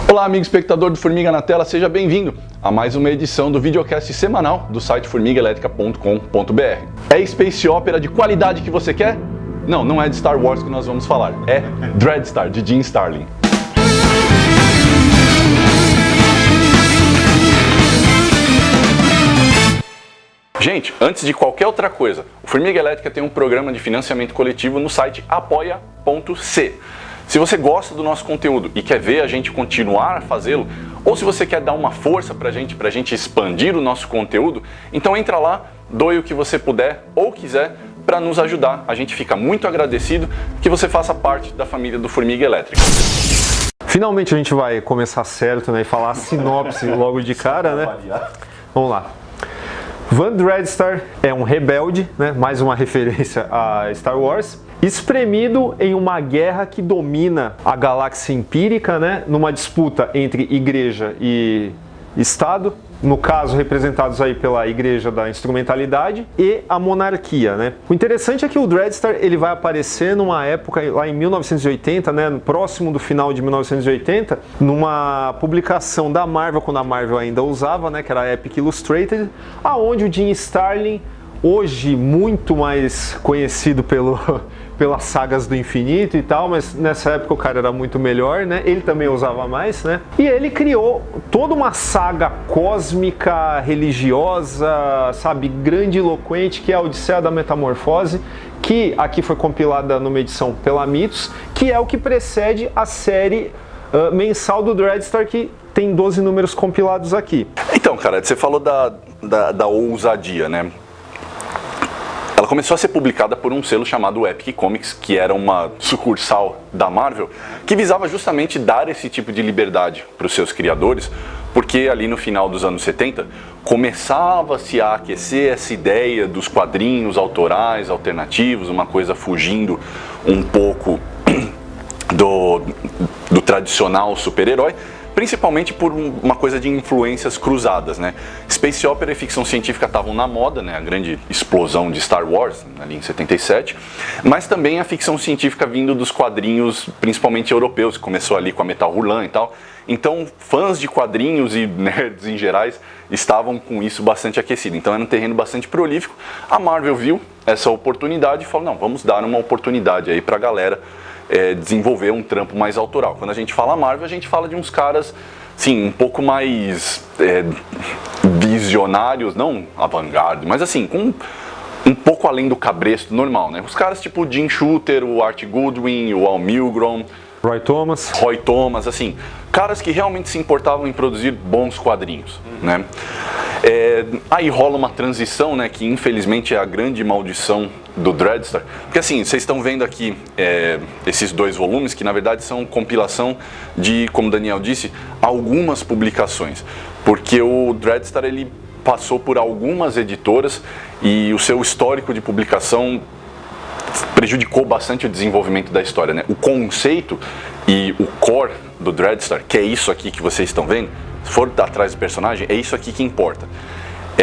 Olá, amigo espectador do Formiga na Tela, seja bem-vindo a mais uma edição do videocast semanal do site formigaelétrica.com.br. É Space Opera de qualidade que você quer? Não, não é de Star Wars que nós vamos falar, é Dreadstar, de Jim Starlin. Gente, antes de qualquer outra coisa, o Formiga Elétrica tem um programa de financiamento coletivo no site apoia.c. Se você gosta do nosso conteúdo e quer ver a gente continuar a fazê-lo, ou se você quer dar uma força pra gente expandir o nosso conteúdo, então entra lá, doe o que você puder ou quiser para nos ajudar. A gente fica muito agradecido que você faça parte da família do Formiga Elétrica. Finalmente a gente vai começar certo, né, e falar a sinopse logo de cara, né? Vamos lá. Van Dreadstar é um rebelde, né, mais uma referência a Star Wars, espremido em uma guerra que domina a galáxia empírica, né, numa disputa entre igreja e Estado, no caso representados aí pela igreja da instrumentalidade e a monarquia, né. O interessante é que o Dreadstar ele vai aparecer numa época lá em 1980, né, próximo do final de 1980, numa publicação da Marvel, quando a Marvel ainda usava, né, que era a Epic Illustrated, aonde o Jim Starlin, hoje muito mais conhecido pelas sagas do infinito e tal, mas nessa época o cara era muito melhor, né? Ele também usava mais, né? E ele criou toda uma saga cósmica, religiosa, sabe, grandiloquente, que é a Odisseia da Metamorfose, que aqui foi compilada numa edição pela Mitos, que é o que precede a série mensal do Dreadstar, que tem 12 números compilados aqui. Então, cara, você falou da ousadia, né? Ela começou a ser publicada por um selo chamado Epic Comics, que era uma sucursal da Marvel, que visava justamente dar esse tipo de liberdade para os seus criadores, porque ali no final dos anos 70 começava-se a aquecer essa ideia dos quadrinhos autorais, alternativos, uma coisa fugindo um pouco do tradicional super-herói, principalmente por uma coisa de influências cruzadas, né? Space Opera e ficção científica estavam na moda, né? A grande explosão de Star Wars, ali em 77, mas também a ficção científica vindo dos quadrinhos, principalmente europeus, que começou ali com a Metal Hurlant e tal. Então, fãs de quadrinhos e nerds em gerais estavam com isso bastante aquecido. Então, era um terreno bastante prolífico. A Marvel viu essa oportunidade e falou, não, vamos dar uma oportunidade aí pra galera desenvolver um trampo mais autoral. Quando a gente fala Marvel, a gente fala de uns caras, sim, um pouco mais visionários, não avant-garde, mas assim, com um pouco além do cabresto normal, né? Os caras tipo Jim Shooter, o Art Goodwin, o Al Milgrom, Roy Thomas, assim, caras que realmente se importavam em produzir bons quadrinhos, né? Aí rola uma transição, né, que infelizmente é a grande maldição do Dreadstar, porque assim, vocês estão vendo aqui esses dois volumes, que na verdade são compilação de, como o Daniel disse, algumas publicações, porque o Dreadstar ele passou por algumas editoras e o seu histórico de publicação prejudicou bastante o desenvolvimento da história, né? O conceito e o core do Dreadstar, que é isso aqui que vocês estão vendo, se for atrás do personagem, é isso aqui que importa.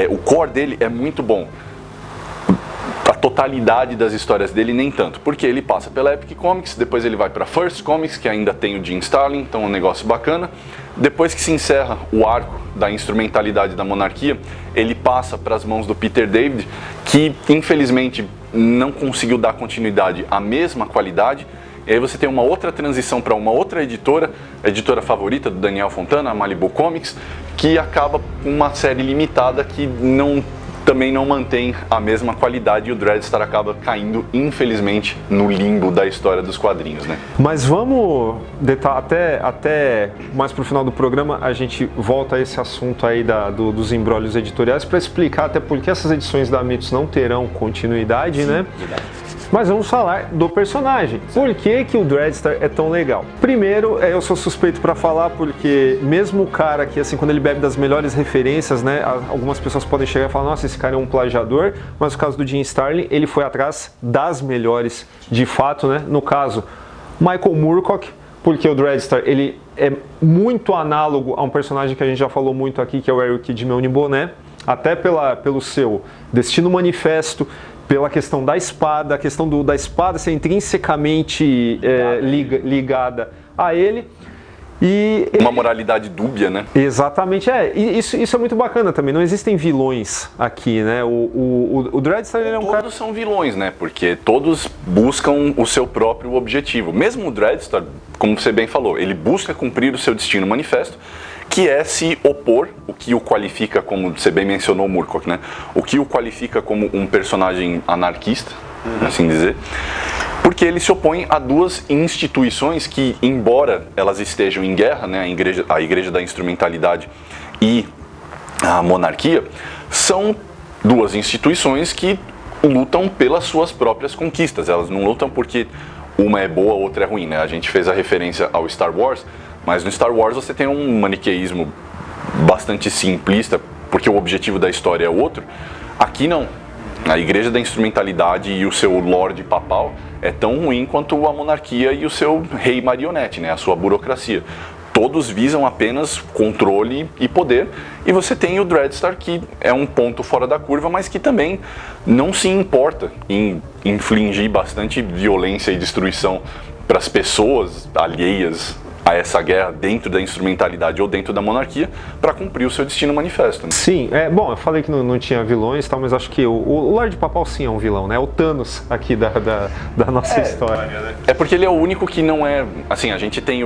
O core dele é muito bom. A totalidade das histórias dele nem tanto, porque ele passa pela Epic Comics, depois ele vai para First Comics, que ainda tem o Jim Starlin, então é um negócio bacana. Depois que se encerra o arco da instrumentalidade da monarquia, ele passa para as mãos do Peter David, que infelizmente não conseguiu dar continuidade à mesma qualidade. E aí você tem uma outra transição para uma outra editora, a editora favorita do Daniel Fontana, a Malibu Comics, que acaba com uma série limitada que também não mantém a mesma qualidade, e o Dreadstar acaba caindo, infelizmente, no limbo da história dos quadrinhos, né? Mas vamos até mais pro final do programa, a gente volta a esse assunto aí dos embrólios editoriais para explicar até porque essas edições da Mitos não terão continuidade, né? Verdade. Mas vamos falar do personagem. Por que o Dreadstar é tão legal? Primeiro, eu sou suspeito para falar porque mesmo o cara que, assim, quando ele bebe das melhores referências, né, algumas pessoas podem chegar e falar, nossa, esse cara é um plagiador, mas no caso do Jim Starlin, ele foi atrás das melhores de fato, né? No caso, Michael Moorcock, porque o Dreadstar, ele é muito análogo a um personagem que a gente já falou muito aqui, que é o Eric de Meuniboné, até pelo seu Destino Manifesto, pela questão da espada, a questão da espada ser intrinsecamente ligada a ele. E uma moralidade dúbia, né? exatamente, e isso é muito bacana também, não existem vilões aqui, né? O Dreadstar, ele é um cara... Todos são vilões, né? Porque todos buscam o seu próprio objetivo. Mesmo o Dreadstar, como você bem falou, ele busca cumprir o seu destino manifesto, que é se opor, o que o qualifica como, você bem mencionou o Murkoff, né? O que o qualifica como um personagem anarquista, assim dizer, porque ele se opõe a duas instituições que, embora elas estejam em guerra, né? A Igreja da Instrumentalidade e a monarquia, são duas instituições que lutam pelas suas próprias conquistas. Elas não lutam porque uma é boa, outra é ruim, né? A gente fez a referência ao Star Wars, mas no Star Wars você tem um maniqueísmo bastante simplista, porque o objetivo da história é outro. Aqui não. A Igreja da Instrumentalidade e o seu Lorde Papal é tão ruim quanto a monarquia e o seu rei marionete, né? A sua burocracia. Todos visam apenas controle e poder, e você tem o Dreadstar, que é um ponto fora da curva, mas que também não se importa em infligir bastante violência e destruição para as pessoas alheias a essa guerra dentro da instrumentalidade ou dentro da monarquia para cumprir o seu destino manifesto. Né? Sim, bom, eu falei que não tinha vilões, tal, mas acho que o Lorde Papal sim é um vilão, né? O Thanos aqui da nossa história. Né? É porque ele é o único que não é... Assim, a gente tem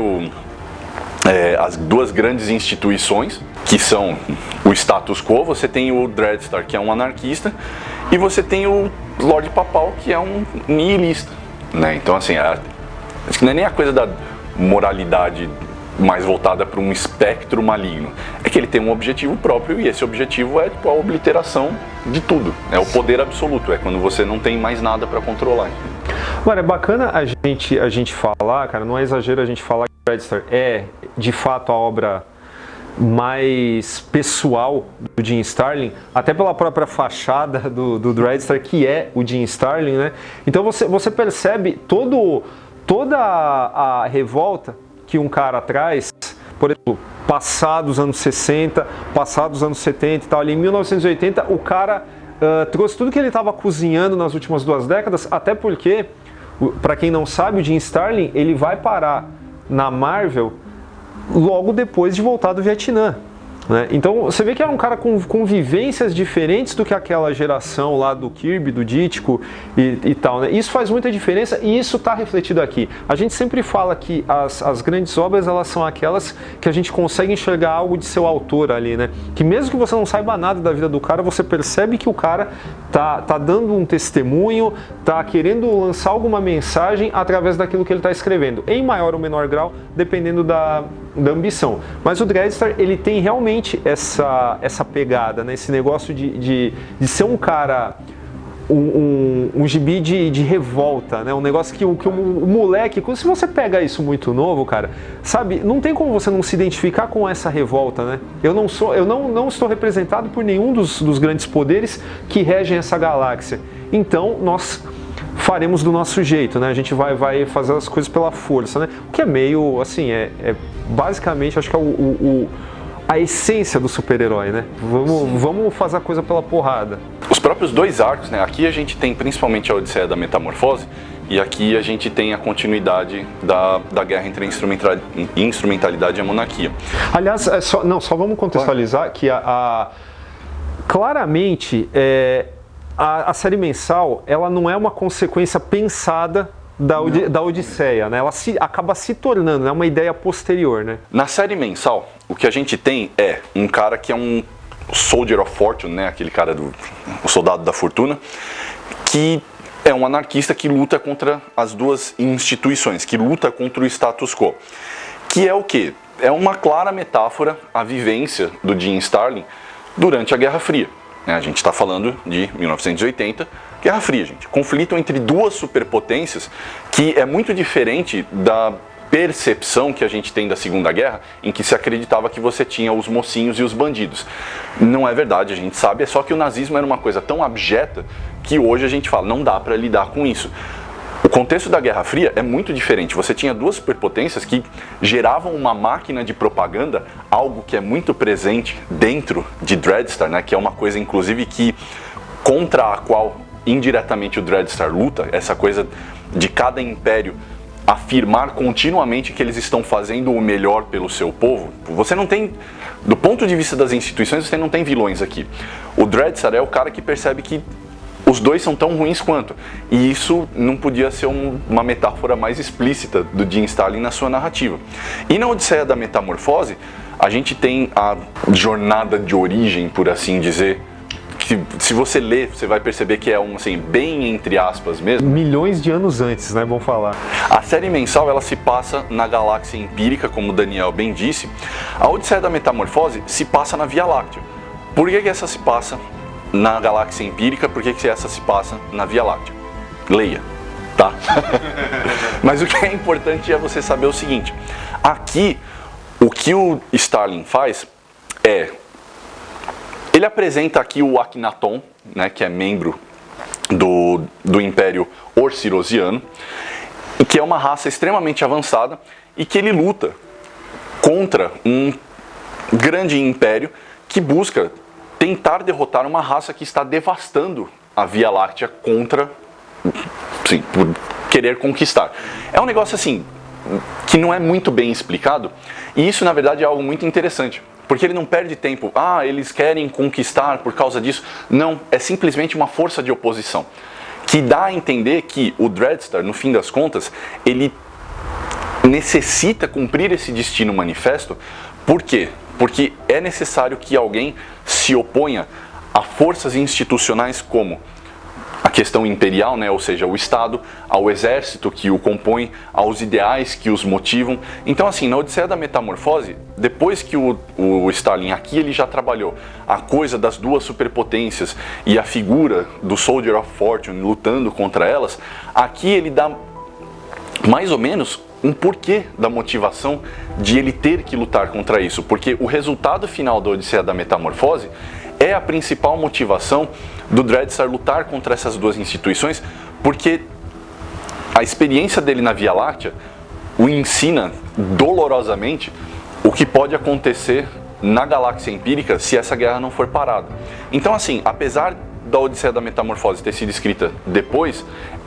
as duas grandes instituições, que são o status quo, você tem o Dreadstar, que é um anarquista, e você tem o Lorde Papal, que é um nihilista. Né? Então, assim, acho que não é nem a coisa da moralidade mais voltada para um espectro maligno. É que ele tem um objetivo próprio, e esse objetivo é a obliteração de tudo. É o poder absoluto, é quando você não tem mais nada para controlar. Agora, é bacana a gente falar, cara, não é exagero a gente falar que o Dreadstar é, de fato, a obra mais pessoal do Jim Starlin, até pela própria fachada do Dreadstar, que é o Jim Starlin, né? Então você percebe toda a revolta que um cara traz, por exemplo, passado os anos 60, passado os anos 70 e tal, ali em 1980, o cara trouxe tudo que ele estava cozinhando nas últimas 2 décadas, até porque, para quem não sabe, o Jim Starlin, ele vai parar na Marvel logo depois de voltar do Vietnã. Né? Então você vê que é um cara com vivências diferentes do que aquela geração lá do Kirby, do Ditko e tal. Né? Isso faz muita diferença e isso está refletido aqui. A gente sempre fala que as grandes obras, elas são aquelas que a gente consegue enxergar algo de seu autor ali, né? Que mesmo que você não saiba nada da vida do cara, você percebe que o cara tá dando um testemunho, tá querendo lançar alguma mensagem através daquilo que ele está escrevendo, em maior ou menor grau, dependendo da ambição. Mas o Dreadstar, ele tem realmente essa pegada, né? Esse negócio de ser um cara, um gibi de revolta, né? Um negócio que o moleque, se você pega isso muito novo, cara, sabe, não tem como você não se identificar com essa revolta, né? Eu não estou representado por nenhum dos grandes poderes que regem essa galáxia. Então, nós faremos do nosso jeito, né? A gente vai fazer as coisas pela força, né? O que é meio, assim, basicamente, acho que é a essência do super-herói, né? Vamos fazer a coisa pela porrada. Os próprios 2 arcos, né? Aqui a gente tem principalmente a Odisseia da Metamorfose, e aqui a gente tem a continuidade da guerra entre a instrumentalidade e a monarquia. Aliás, só vamos contextualizar que claramente a série mensal, ela não é uma consequência pensada da Odisseia, né? Ela acaba se tornando, né, uma ideia posterior, né? Na série mensal, o que a gente tem é um cara que é um Soldier of Fortune, né? Aquele cara o soldado da fortuna, que é um anarquista que luta contra as duas instituições, que luta contra o status quo. Que é o quê? É uma clara metáfora à vivência do Jim Starlin durante a Guerra Fria. A gente está falando de 1980, Guerra Fria, gente. Conflito entre duas superpotências que é muito diferente da percepção que a gente tem da Segunda Guerra, em que se acreditava que você tinha os mocinhos e os bandidos. Não é verdade, a gente sabe, é só que o nazismo era uma coisa tão abjeta que hoje a gente fala, não dá para lidar com isso. O contexto da Guerra Fria é muito diferente. Você tinha duas superpotências que geravam uma máquina de propaganda, algo que é muito presente dentro de Dreadstar, né? Que é uma coisa, inclusive, contra a qual indiretamente o Dreadstar luta, essa coisa de cada império afirmar continuamente que eles estão fazendo o melhor pelo seu povo. Você não tem, do ponto de vista das instituições, você não tem vilões aqui. O Dreadstar é o cara que percebe que os dois são tão ruins quanto. E isso não podia ser uma metáfora mais explícita do Jim Starlin na sua narrativa. E na Odisseia da Metamorfose, a gente tem a jornada de origem, por assim dizer, que se você ler, você vai perceber que é assim, bem entre aspas mesmo. Milhões de anos antes, né, vamos falar. A série mensal, ela se passa na galáxia empírica, como o Daniel bem disse. A Odisseia da Metamorfose se passa na Via Láctea. Por que essa se passa na galáxia empírica? Por que essa se passa na Via Láctea? Leia, tá? Mas o que é importante é você saber o seguinte. Aqui, o que o Starlin faz é... Ele apresenta aqui o Akhenaton, né, que é membro do Império Orcirosiano, e que é uma raça extremamente avançada e que ele luta contra um grande império que busca tentar derrotar uma raça que está devastando a Via Láctea contra, sim, por querer conquistar. É um negócio assim que não é muito bem explicado, e isso na verdade é algo muito interessante. Porque ele não perde tempo, eles querem conquistar por causa disso. Não, é simplesmente uma força de oposição. Que dá a entender que o Dreadstar, no fim das contas, ele necessita cumprir esse destino manifesto. Por quê? Porque é necessário que alguém se oponha a forças institucionais como a questão imperial, né? Ou seja, o Estado, ao exército que o compõe, aos ideais que os motivam. Então, assim, na Odisseia da Metamorfose, depois que o Starlin aqui ele já trabalhou a coisa das duas superpotências e a figura do Soldier of Fortune lutando contra elas, aqui ele dá mais ou menos um porquê da motivação de ele ter que lutar contra isso. Porque o resultado final da Odisseia da Metamorfose é a principal motivação do Dreadstar lutar contra essas duas instituições, porque a experiência dele na Via Láctea o ensina dolorosamente o que pode acontecer na galáxia empírica se essa guerra não for parada. Então, assim, apesar da Odisseia da Metamorfose ter sido escrita depois,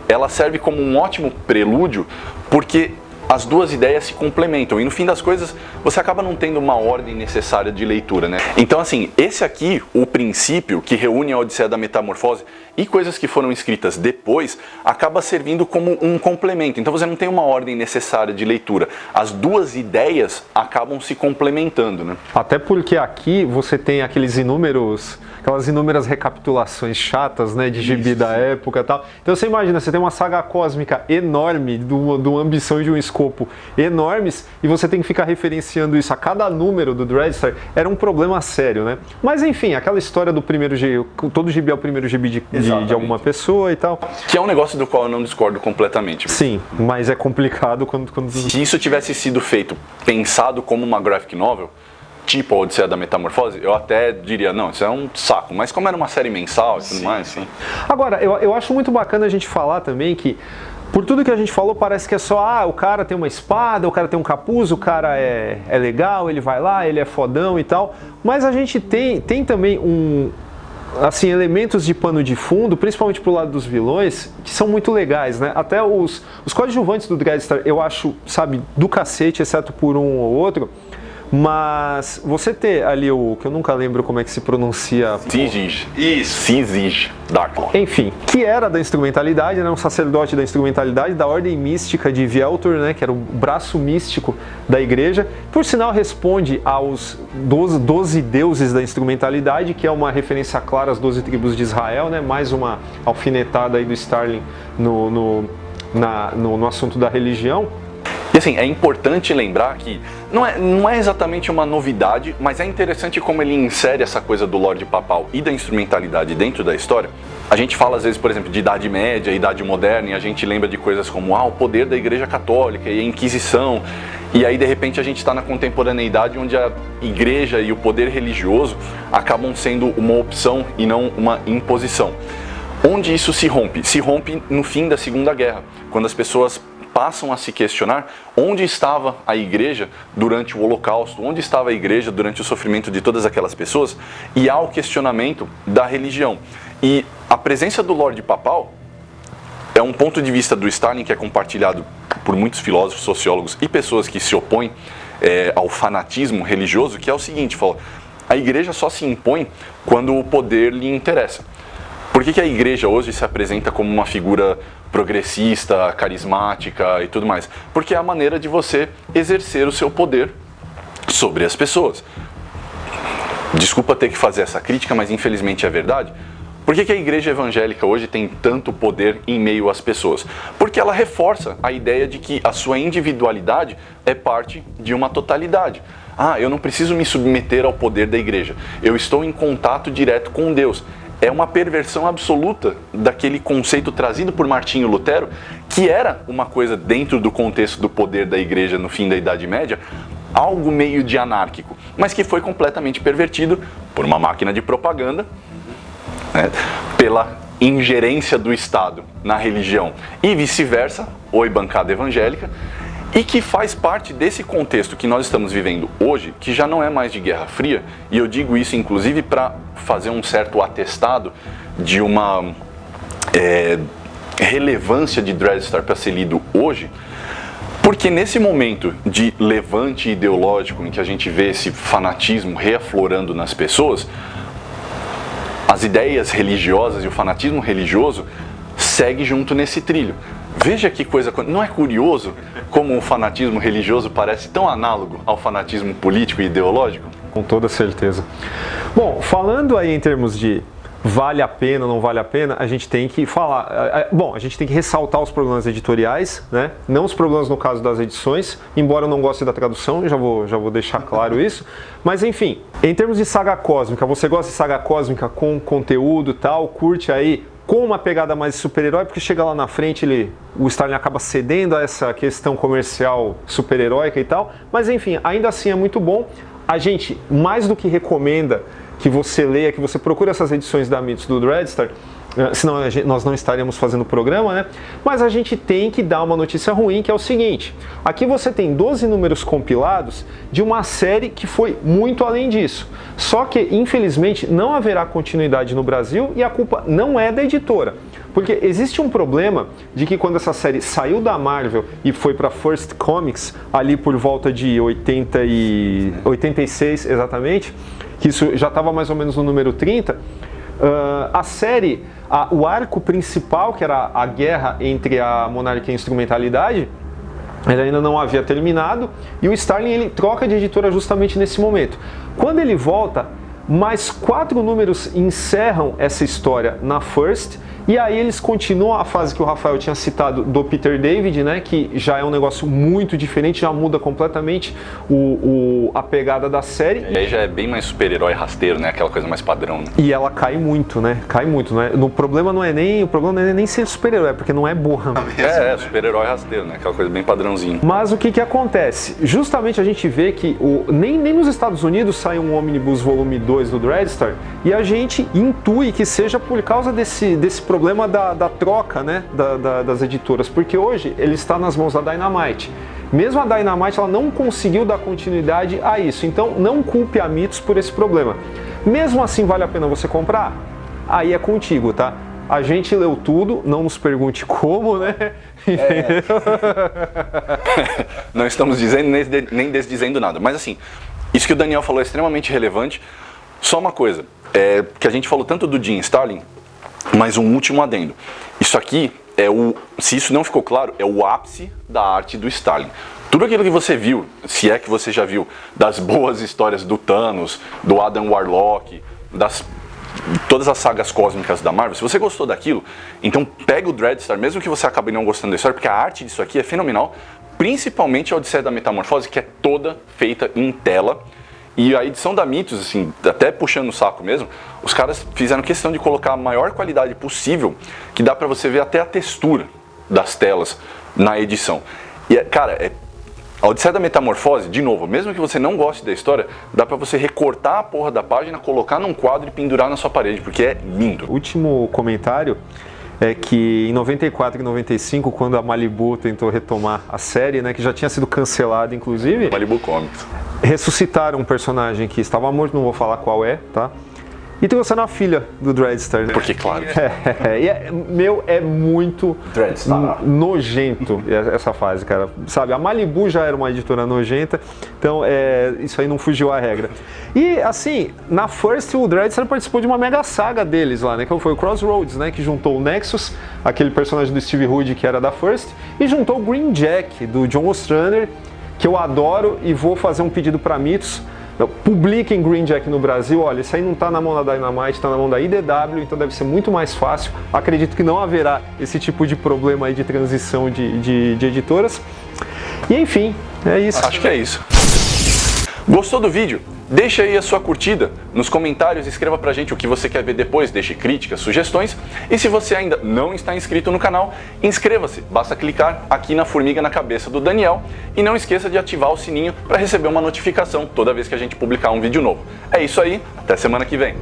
ela serve como um ótimo prelúdio, porque as duas ideias se complementam e no fim das coisas você acaba não tendo uma ordem necessária de leitura, né? Então, assim, esse aqui, o princípio que reúne a Odisseia da Metamorfose e coisas que foram escritas depois, acaba servindo como um complemento. Então você não tem uma ordem necessária de leitura. As duas ideias acabam se complementando, né? Até porque aqui você tem aquelas inúmeras recapitulações chatas, né, de gibi da época e tal. Então você imagina, você tem uma saga cósmica enorme, de uma ambição e de um escopo enormes, e você tem que ficar referenciando isso a cada número do Dreadstar, era um problema sério, né? Mas enfim, aquela história do primeiro gibi, todo gibi é o primeiro gibi de alguma pessoa e tal. Que é um negócio do qual eu não discordo completamente. Sim, mas é complicado quando... Se isso tivesse sido feito, pensado como uma graphic novel, tipo a Odisseia da Metamorfose, eu até diria, não, isso é um saco. Mas como era uma série mensal e tudo mais... Sim. Agora, eu acho muito bacana a gente falar também que, por tudo que a gente falou, parece que é só, o cara tem uma espada, o cara tem um capuz, o cara é legal, ele vai lá, ele é fodão e tal. Mas a gente tem também assim, elementos de pano de fundo, principalmente pro lado dos vilões, que são muito legais, né? Até os coadjuvantes do Dreadstar eu acho, sabe, do cacete, exceto por um ou outro. Mas você ter ali o que eu nunca lembro como é que se pronuncia. Sigis. Isso. Sigis Darklord. Enfim, que era da instrumentalidade, né? Um sacerdote da instrumentalidade, da ordem mística de Vieltor, né? Que era o braço místico da igreja. Por sinal, responde aos 12 deuses da instrumentalidade, que é uma referência clara às 12 tribos de Israel, né? Mais uma alfinetada aí do Starlin no assunto da religião. E assim, é importante lembrar que não é exatamente uma novidade, mas é interessante como ele insere essa coisa do Lorde Papal e da instrumentalidade dentro da história. A gente fala às vezes, por exemplo, de Idade Média, Idade Moderna, e a gente lembra de coisas como o poder da Igreja Católica e a Inquisição. E aí, de repente, a gente está na contemporaneidade onde a Igreja e o poder religioso acabam sendo uma opção e não uma imposição. Onde isso se rompe? Se rompe no fim da Segunda Guerra, quando as pessoas passam a se questionar onde estava a igreja durante o Holocausto, onde estava a igreja durante o sofrimento de todas aquelas pessoas, e há o questionamento da religião. E a presença do Lorde Papal é um ponto de vista do Stalin que é compartilhado por muitos filósofos, sociólogos e pessoas que se opõem ao fanatismo religioso, que é o seguinte, fala, a igreja só se impõe quando o poder lhe interessa. Por que a igreja hoje se apresenta como uma figura progressista, carismática e tudo mais? Porque é a maneira de você exercer o seu poder sobre as pessoas. Desculpa ter que fazer essa crítica, mas infelizmente é verdade. Por que a igreja evangélica hoje tem tanto poder em meio às pessoas? Porque ela reforça a ideia de que a sua individualidade é parte de uma totalidade. Eu não preciso me submeter ao poder da igreja. Eu estou em contato direto com Deus. É uma perversão absoluta daquele conceito trazido por Martinho Lutero, que era uma coisa dentro do contexto do poder da igreja no fim da Idade Média, algo meio de anárquico, mas que foi completamente pervertido por uma máquina de propaganda, né, pela ingerência do Estado na religião e vice-versa, oi bancada evangélica, e que faz parte desse contexto que nós estamos vivendo hoje, que já não é mais de Guerra Fria, e eu digo isso inclusive para fazer um certo atestado de uma relevância de Dreadstar para ser lido hoje, porque nesse momento de levante ideológico em que a gente vê esse fanatismo reaflorando nas pessoas, as ideias religiosas e o fanatismo religioso segue junto nesse trilho. Veja que coisa, não é curioso como o fanatismo religioso parece tão análogo ao fanatismo político e ideológico? Com toda certeza. Bom, falando aí em termos de vale a pena ou não vale a pena, a gente tem que falar, a gente tem que ressaltar os problemas editoriais, né? Não os problemas no caso das edições, embora eu não goste da tradução, já vou deixar claro isso, mas enfim, em termos de saga cósmica, você gosta de saga cósmica com conteúdo e tal, curte aí com uma pegada mais super-herói, porque chega lá na frente, o Stalin acaba cedendo a essa questão comercial super-heróica e tal, mas enfim, ainda assim é muito bom. A gente mais do que recomenda que você leia, que você procure essas edições da Mitos do Dreadstar, senão nós não estaríamos fazendo o programa, né? Mas a gente tem que dar uma notícia ruim, que é o seguinte: aqui você tem 12 números compilados de uma série que foi muito além disso. Só que, infelizmente, não haverá continuidade no Brasil e a culpa não é da editora. Porque existe um problema de que quando essa série saiu da Marvel e foi para First Comics, ali por volta de 86 exatamente, que isso já estava mais ou menos no número 30, a série, o arco principal, que era a guerra entre a Monarquia e a Instrumentalidade, ele ainda não havia terminado, e o Starlin ele troca de editora justamente nesse momento. Quando ele volta, mais 4 números encerram essa história na First, e aí eles continuam a fase que o Rafael tinha citado do Peter David, né, que já é um negócio muito diferente, já muda completamente a pegada da série. E aí já é bem mais super-herói rasteiro, né, aquela coisa mais padrão. Né? E ela cai muito, né, né? O problema não é nem ser super-herói, porque não é burra. Super-herói rasteiro, né, aquela coisa bem padrãozinho. Mas o que acontece? Justamente a gente vê que nem nos Estados Unidos sai um Omnibus volume 2 do Dreadstar, e a gente intui que seja por causa desse problema da troca, né, das editoras, porque hoje ele está nas mãos da Dynamite. Mesmo a Dynamite ela não conseguiu dar continuidade a isso, então não culpe a Mitos por esse problema. Mesmo assim, vale a pena você comprar? Aí é contigo, tá? A gente leu tudo, não nos pergunte como, né? Não estamos dizendo nem desdizendo nada, mas assim, isso que o Daniel falou é extremamente relevante. Só uma coisa, que a gente falou tanto do Jim Starlin, mas um último adendo. Isso aqui se isso não ficou claro, é o ápice da arte do Starlin. Tudo aquilo que você viu, se é que você já viu, das boas histórias do Thanos, do Adam Warlock, todas as sagas cósmicas da Marvel, se você gostou daquilo, então pega o Dreadstar, mesmo que você acabe não gostando da história, porque a arte disso aqui é fenomenal, principalmente a Odisseia da Metamorfose, que é toda feita em tela. E a edição da Mitos, assim, até puxando o saco mesmo, os caras fizeram questão de colocar a maior qualidade possível, que dá pra você ver até a textura das telas na edição. E, cara, a Odisseia da Metamorfose, de novo, mesmo que você não goste da história, dá pra você recortar a porra da página, colocar num quadro e pendurar na sua parede, porque é lindo. O último comentário é que em 94 e 95, quando a Malibu tentou retomar a série, né, que já tinha sido cancelada, inclusive... Malibu Comics. Ressuscitaram um personagem que estava morto, não vou falar qual é, tá? E tem você na filha do Dreadstar, né? Porque, claro. É muito Dreadstar. nojento essa fase, cara. Sabe, a Malibu já era uma editora nojenta, então isso aí não fugiu à regra. E, assim, na First, o Dreadstar participou de uma mega saga deles lá, né? Que foi o Crossroads, né? Que juntou o Nexus, aquele personagem do Steve Hood que era da First, e juntou o Green Jack, do John Ostrander, que eu adoro e vou fazer um pedido para Mitos. Publiquem Green Jack no Brasil. Olha, isso aí não está na mão da Dynamite, está na mão da IDW, então deve ser muito mais fácil. Acredito que não haverá esse tipo de problema aí de transição de editoras. E enfim, é isso. Acho que é isso. Gostou do vídeo? Deixa aí a sua curtida, nos comentários escreva pra gente o que você quer ver depois, deixe críticas, sugestões, e se você ainda não está inscrito no canal, inscreva-se, basta clicar aqui na formiga na cabeça do Daniel e não esqueça de ativar o sininho para receber uma notificação toda vez que a gente publicar um vídeo novo. É isso aí, até semana que vem.